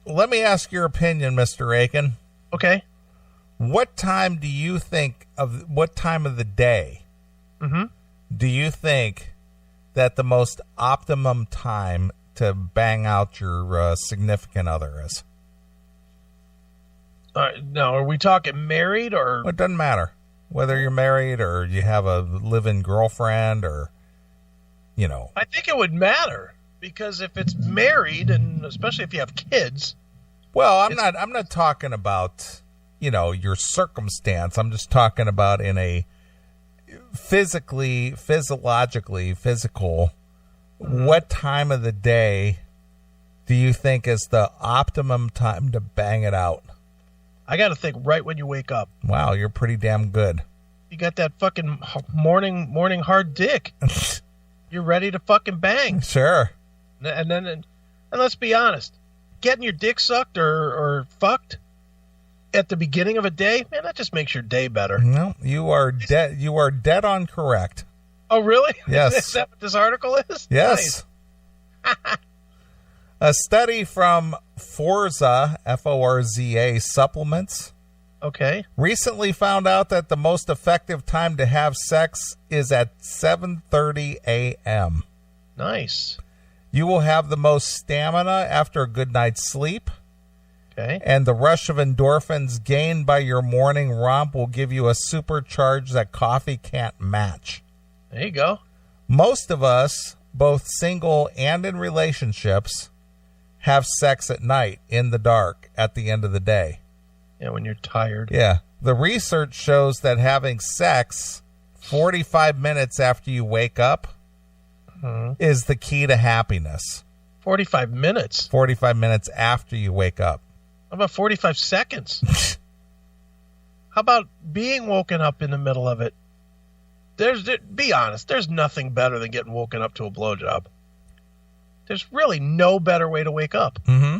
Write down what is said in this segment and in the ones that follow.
let me ask your opinion, Mr. Aiken. Okay. What time do you think what time of the day do you think that the most optimum time to bang out your significant other is? Now, are we talking married or? Well, it doesn't matter whether you're married or you have a live-in girlfriend or, you know. I think it would matter because if it's married and especially if you have kids. Well, I'm not talking about, you know, your circumstance. I'm just talking about in a physiologically physical. What time of the day do you think is the optimum time to bang it out? I got to think right when you wake up. Wow, you're pretty damn good. You got that fucking morning hard dick. You're ready to fucking bang. Sure. And let's be honest, getting your dick sucked or fucked at the beginning of a day, man, that just makes your day better. No, you are dead. You are dead on correct. Oh, really? Yes. Is that what this article is? Yes. Nice. A study from Forza, Forza supplements, recently found out that the most effective time to have sex is at 7:30 a.m. Nice. You will have the most stamina after a good night's sleep. Okay. And the rush of endorphins gained by your morning romp will give you a supercharge that coffee can't match. There you go. Most of us, both single and in relationships, have sex at night in the dark at the end of the day. Yeah, when you're tired. Yeah. The research shows that having sex 45 minutes after you wake up is the key to happiness. 45 minutes? 45 minutes after you wake up. How about 45 seconds? How about being woken up in the middle of it? Be honest, there's nothing better than getting woken up to a blowjob. There's really no better way to wake up. Mm-hmm.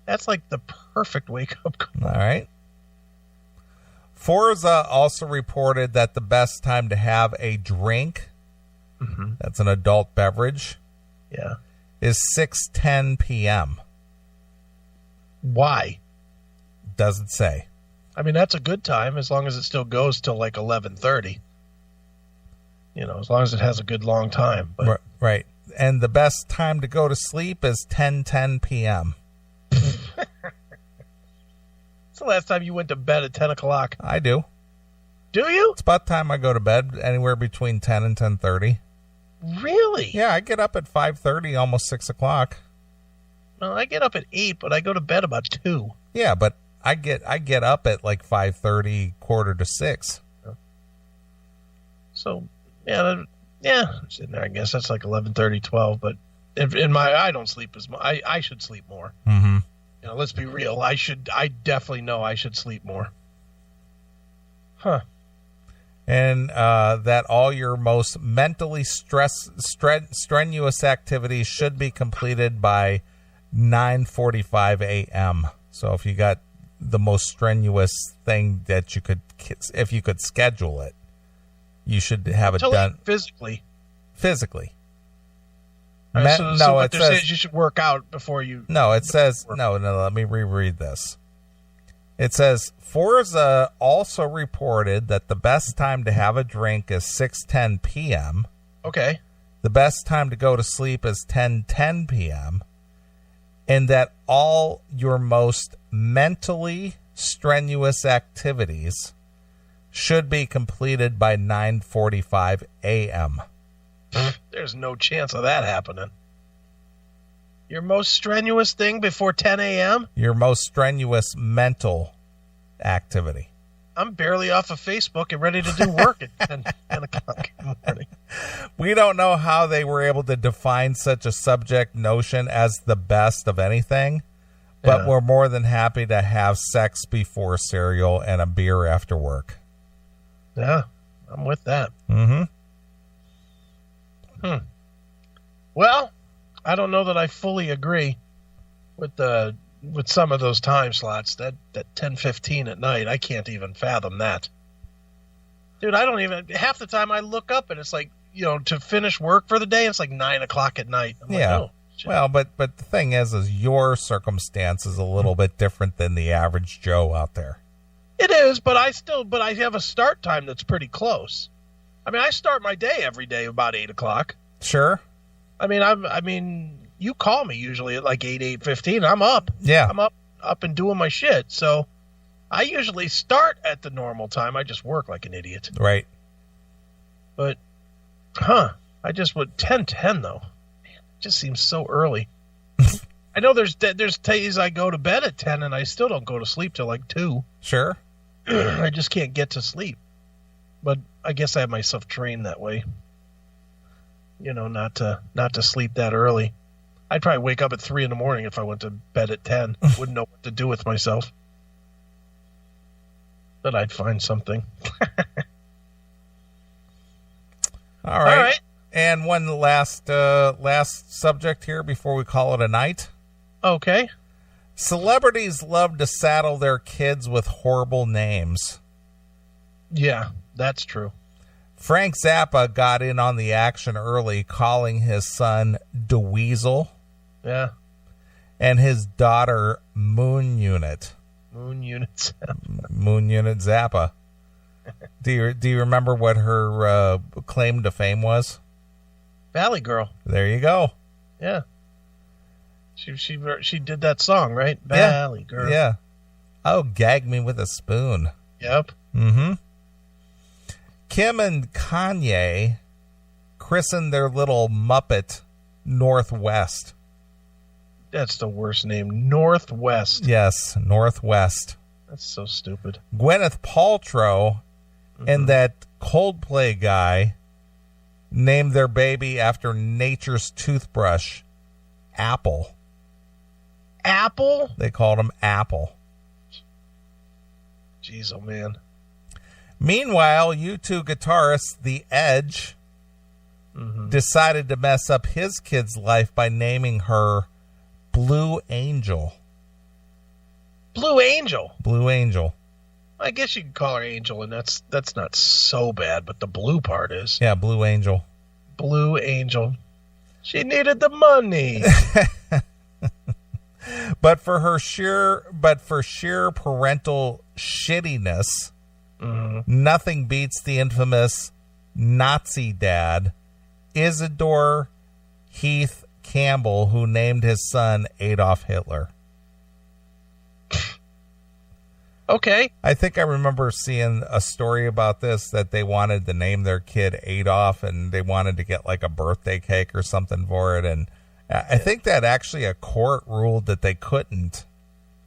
That's like the perfect wake-up call. All right. Forza also reported that the best time to have a drink, that's an adult beverage, is 6:10 p.m. Why? Doesn't say. I mean, that's a good time as long as it still goes till like 11:30. You know, as long as it has a good long time. But right. And the best time to go to sleep is 10:10 p.m. When's the last time you went to bed at 10 o'clock? I do. Do you? It's about time I go to bed, anywhere between 10 and 10:30. Really? Yeah, I get up at 5:30, almost 6 o'clock. Well, I get up at 8, but I go to bed about 2. Yeah, but I get up at like 5:30, quarter to 6. So, yeah, sitting there, I guess that's like 11:30, 12. But I don't sleep as much. I should sleep more. Mm-hmm. You know, let's be real. I definitely know I should sleep more. Huh. And that all your most mentally strenuous activities should be completed by 9:45 a.m. So if you got the most strenuous thing that you could, if you could schedule it, you should have it done physically. Right, so what they're saying is you should work out before you. No, it says no. Let me reread this. It says Forza also reported that the best time to have a drink is 6:10 p.m. Okay. The best time to go to sleep is 10:10 p.m. And that all your most mentally strenuous activities should be completed by 9:45 a.m. There's no chance of that happening. Your most strenuous thing before 10 a.m.? Your most strenuous mental activity. I'm barely off of Facebook and ready to do work at 10 o'clock in the morning. We don't know how they were able to define such a subject notion as the best of anything, but we're more than happy to have sex before cereal and a beer after work. Yeah, I'm with that. Mm-hmm. Well, I don't know that I fully agree with some of those time slots. That 10:15 at night, I can't even fathom that. Dude, I don't even, half the time I look up and it's like, you know, to finish work for the day, it's like 9 o'clock at night. I'm like, oh, Well, but the thing is your circumstance is a little bit different than the average Joe out there. It is, but I have a start time that's pretty close. I mean, I start my day every day about 8 o'clock. Sure. I mean, you call me usually at like 8:15. I'm up. Yeah. I'm up and doing my shit. So I usually start at the normal time. I just work like an idiot. Right. But, I just went 10:10 though. Man, it just seems so early. I know there's days I go to bed at 10 and I still don't go to sleep till like 2. Sure. I just can't get to sleep. But I guess I have myself trained that way. You know, not to sleep that early. I'd probably wake up at 3 in the morning if I went to bed at 10. Wouldn't know what to do with myself. But I'd find something. All right. And one last subject here before we call it a night. Okay. Celebrities love to saddle their kids with horrible names. Yeah, that's true. Frank Zappa got in on the action early, calling his son DeWeasel. Yeah. And his daughter Moon Unit. Moon Unit Zappa. Moon Unit Zappa. Do you remember what her claim to fame was? Valley Girl. There you go. Yeah. She did that song, right? Valley Girl. Yeah. Oh, gag me with a spoon. Yep. Mm-hmm. Kim and Kanye christened their little Muppet Northwest. That's the worst name. Northwest. Yes, Northwest. That's so stupid. Gwyneth Paltrow and that Coldplay guy named their baby after nature's toothbrush, Apple. Apple? They called him Apple. Jeez, oh man. Meanwhile, U2 guitarist The Edge decided to mess up his kid's life by naming her Blue Angel. Blue Angel? Blue Angel. I guess you could call her Angel, and that's not so bad, but the blue part is. Yeah, Blue Angel. Blue Angel. She needed the money. But for sheer parental shittiness, nothing beats the infamous Nazi dad, Isidore Heath Campbell, who named his son Adolf Hitler. Okay. I think I remember seeing a story about this, that they wanted to name their kid Adolf and they wanted to get like a birthday cake or something for it. And I think that actually a court ruled that they couldn't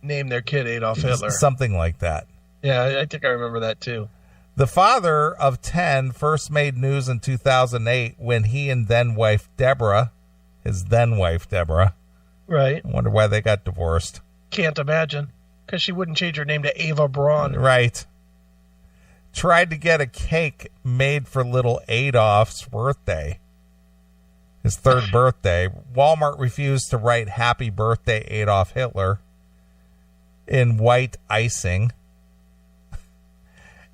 name their kid Adolf Hitler. Something like that. Yeah, I think I remember that too. The father of 10 first made news in 2008 when he and his then wife Deborah. Right. I wonder why they got divorced. Can't imagine. Because she wouldn't change her name to Ava Braun. Right. Tried to get a cake made for little Adolf's birthday. His third birthday. Walmart refused to write Happy Birthday Adolf Hitler in white icing.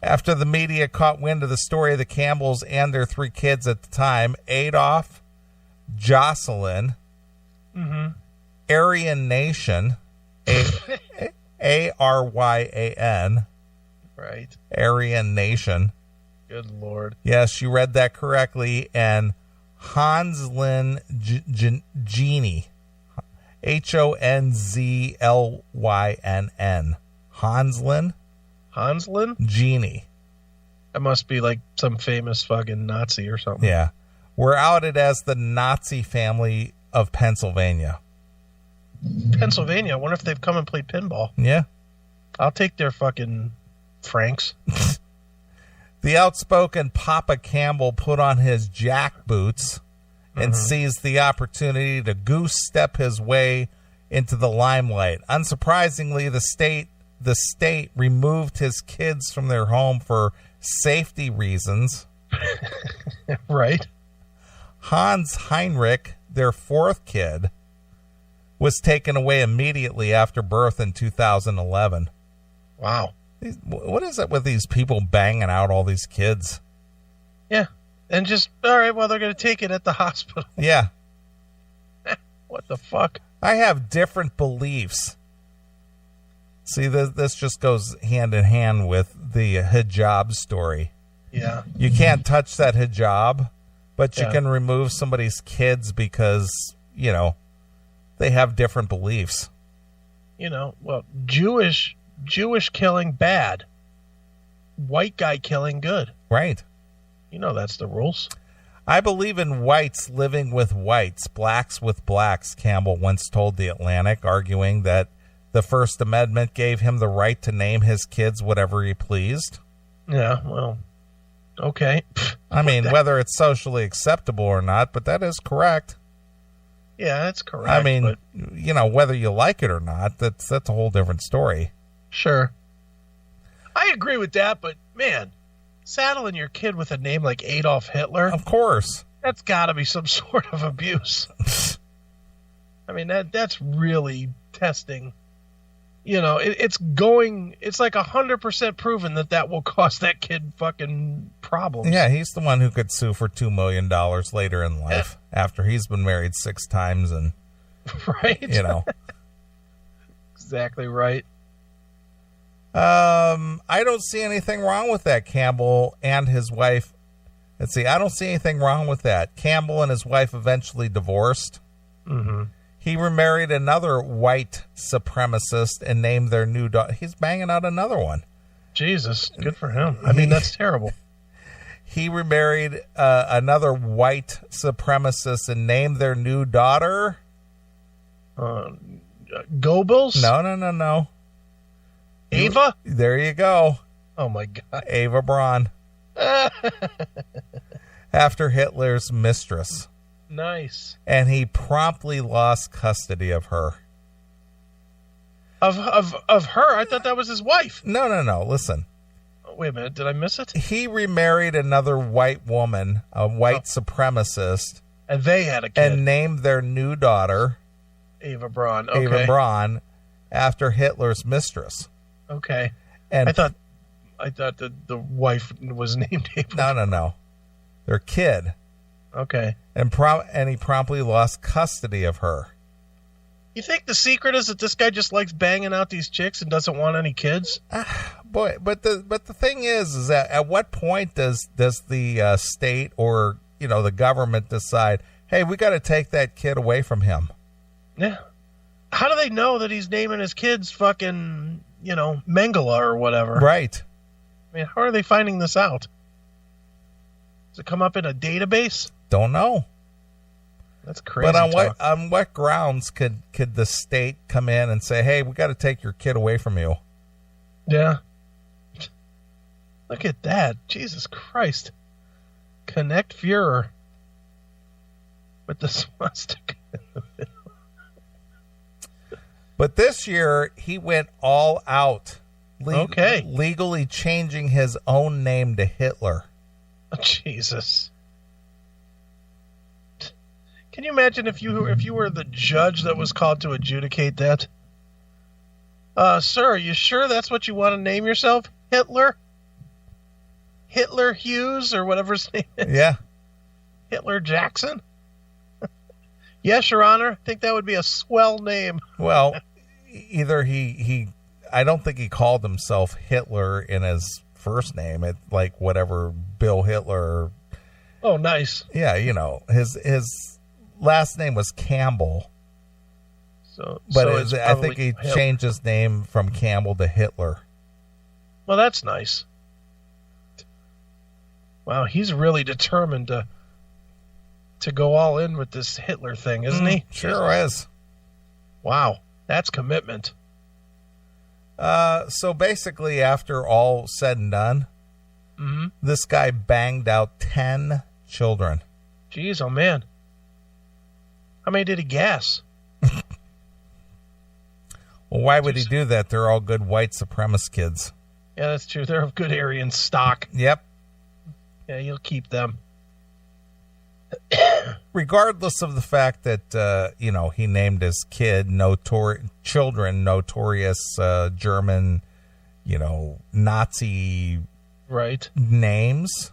After the media caught wind of the story of the Campbells and their 3 kids at the time, Adolf, Jocelyn, Aryan Nation, Aryan, right? Aryan Nation. Good Lord. Yes, you read that correctly. And Hanslin Genie, Honzlynn. Hanslin Genie. That must be like some famous fucking Nazi or something. Yeah. We're outed as the Nazi family of Pennsylvania. Pennsylvania? I wonder if they've come and played pinball. Yeah. I'll take their fucking Franks. The outspoken Papa Campbell put on his jack boots and seized the opportunity to goose step his way into the limelight. Unsurprisingly, the state removed his kids from their home for safety reasons. Right. Hans Heinrich, their 4th kid, was taken away immediately after birth in 2011. Wow. What is it with these people banging out all these kids? Yeah. And just, all right, well, they're going to take it at the hospital. Yeah. What the fuck? I have different beliefs. See, this just goes hand in hand with the hijab story. Yeah. You can't touch that hijab, but you Yeah. can remove somebody's kids because, they have different beliefs. Well, Jewish killing bad. White guy killing good. Right. That's the rules. I believe in whites living with whites, blacks with blacks, Campbell once told The Atlantic, arguing that the First Amendment gave him the right to name his kids whatever he pleased. Yeah, well, okay. I mean, whether it's socially acceptable or not, but that is correct. Yeah, that's correct. I mean, but whether you like it or not, that's a whole different story. Sure. I agree with that, but man, saddling your kid with a name like Adolf Hitler, Of course. that's got to be some sort of abuse. I mean, that's really testing. It's like 100% proven that will cause that kid fucking problems. Yeah, he's the one who could sue for $2 million later in life after he's been married 6 times and, Right? Exactly right. I don't see anything wrong with that, Campbell and his wife. Let's see, I don't see anything wrong with that. Campbell and his wife eventually divorced. Mm-hmm. He remarried another white supremacist and named their new daughter. He's banging out another one. Jesus, good for him. I mean, that's terrible. He remarried another white supremacist and named their new daughter. Goebbels? No. Ava? There you go. Oh, my God. Ava Braun. After Hitler's mistress. Nice. And he promptly lost custody of her. Of her? I thought that was his wife. No. Listen. Oh, wait a minute. Did I miss it? He remarried another white woman, a white supremacist, And they had a kid. and named their new daughter Ava Braun. Okay. Ava Braun after Hitler's mistress. Okay. And I thought that the wife was named Ava. No. Their kid. Okay. And he promptly lost custody of her. You think the secret is that this guy just likes banging out these chicks and doesn't want any kids? Boy, but the thing is that at what point does the state or the government decide, hey, we got to take that kid away from him? Yeah. How do they know that he's naming his kids fucking, Mengele or whatever? Right. I mean, how are they finding this out? Does it come up in a database? Don't know. That's crazy. But on what grounds could the state come in and say, hey, we got to take your kid away from you? Yeah. Look at that. Jesus Christ. Connect Führer. With the swastika in the middle. But this year, he went all out. Okay. Legally changing his own name to Hitler. Oh, Jesus. Can you imagine if you were the judge that was called to adjudicate that? Sir, are you sure that's what you want to name yourself? Hitler? Hitler Hughes or whatever his name is? Yeah. Hitler Jackson? Yes, Your Honor. I think that would be a swell name. Well, either he I don't think he called himself Hitler in his first name. It like whatever Bill Hitler. Oh, nice. Yeah, his last name was Campbell. But I think he changed his name from Campbell to Hitler. Well, that's nice. Wow, he's really determined to go all in with this Hitler thing, isn't he? Sure is. Wow, that's commitment. So basically, after all said and done, this guy banged out 10 children. Jeez, oh man. How many did he gas? Well, why would he do that? They're all good white supremacist kids. Yeah, that's true. They're of good Aryan stock. Yep. Yeah, you'll keep them. Regardless of the fact that, he named his children notorious German, Nazi Right. names.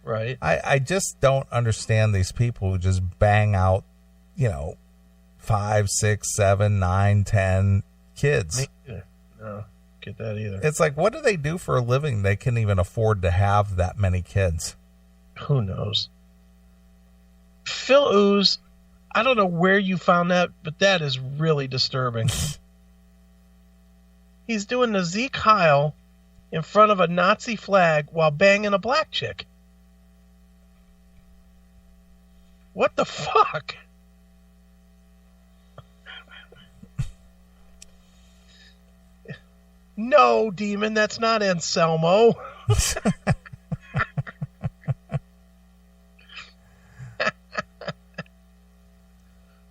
Right. I just don't understand these people who just bang out, 5, 6, 7, 9, 10 kids. Me either. No, get that either. It's like, what do they do for a living? They can even afford to have that many kids. Who knows? Phil Ooze, I don't know where you found that, but that is really disturbing. He's doing the Zeke Heil in front of a Nazi flag while banging a black chick. What the fuck? No, Demon, that's not Anselmo.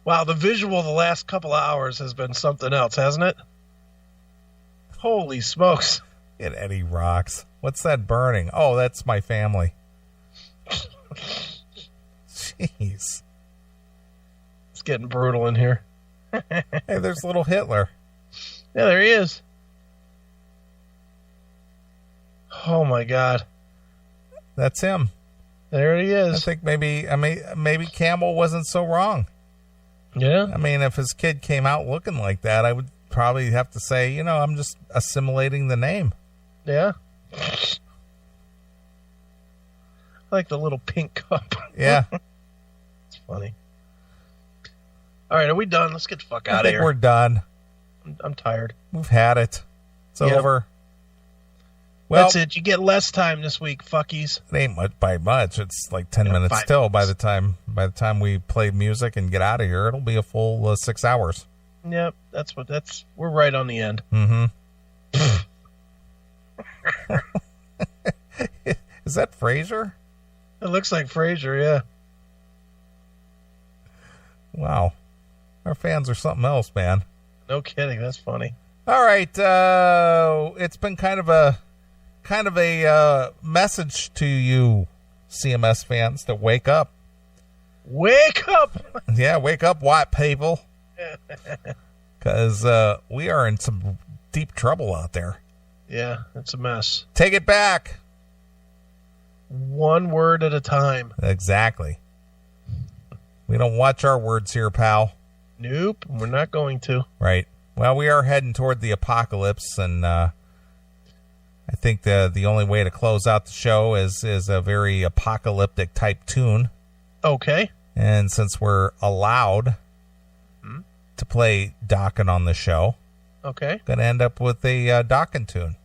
Wow, the visual the last couple of hours has been something else, hasn't it? Holy smokes. It Eddie rocks. What's that burning? Oh, that's my family. Jeez. It's getting brutal in here. Hey, there's little Hitler. Yeah, there he is. Oh my God. That's him. There he is. I think maybe Campbell wasn't so wrong. Yeah. I mean, if his kid came out looking like that, I would probably have to say, I'm just assimilating the name. Yeah. I like the little pink cup. Yeah. It's funny. All right, are we done? Let's get the fuck out of I here. think we're done. I'm tired. We've had it. It's Yep. over. Well, that's it. You get less time this week, fuckies. It ain't much by much. It's like 10 minutes 5 still. minutes. By the time we play music and get out of here, it'll be a full 6 hours. Yep, we're right on the end. Mm-hmm. Is that Frasier? It looks like Frasier, yeah. Wow. Our fans are something else, man. No kidding, that's funny. All right. It's been kind of a message to you CMS fans to wake up. Wake up! Yeah, wake up, white people. Because we are in some deep trouble out there. Yeah, it's a mess. Take it back. One word at a time. Exactly. We don't watch our words here, pal. Nope, we're not going to. Right. Well, we are heading toward the apocalypse, and I think the only way to close out the show is a very apocalyptic type tune. Okay. And since we're allowed to play Dokken on the show, okay, going to end up with a Dokken tune.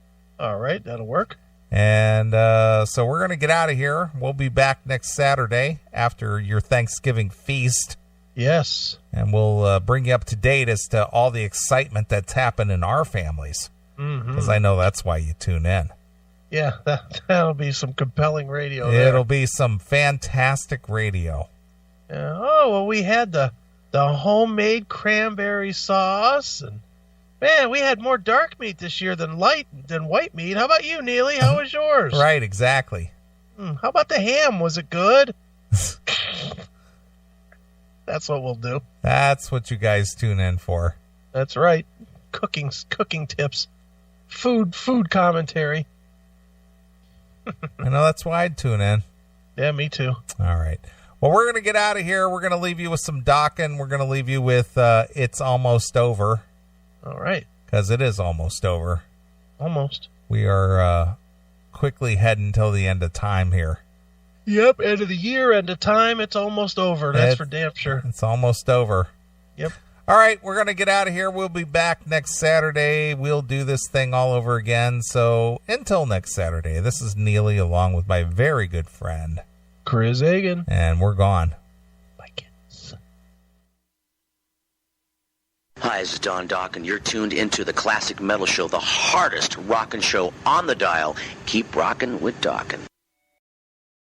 All right, that'll work. And so we're going to get out of here. We'll be back next Saturday after your Thanksgiving feast. Yes. And we'll bring you up to date as to all the excitement that's happened in our families. Because I know that's why you tune in. Yeah, that'll be some compelling radio there. It'll be some fantastic radio. Oh, well, we had the homemade cranberry sauce, and man, we had more dark meat this year than white meat. How about you, Neely? How was yours? Right, exactly. How about the ham? Was it good? That's what we'll do. That's what you guys tune in for. That's right. Cooking tips, food commentary. I know that's why I'd tune in. Yeah, me too. All right. Well, we're going to get out of here. We're going to leave you with some Dokken. We're going to leave you with It's Almost Over. All right. Because it is almost over. Almost. We are quickly heading till the end of time here. Yep, end of the year, end of time. It's almost over. That's for damn sure. It's almost over. Yep. All right, we're going to get out of here. We'll be back next Saturday. We'll do this thing all over again. So until next Saturday, this is Neely along with my very good friend, Chris Hagan. And we're gone. Bye, kids. Hi, this is Don Dokken. You're tuned into the Classic Metal Show, the hardest rockin' show on the dial. Keep rockin' with Dokken.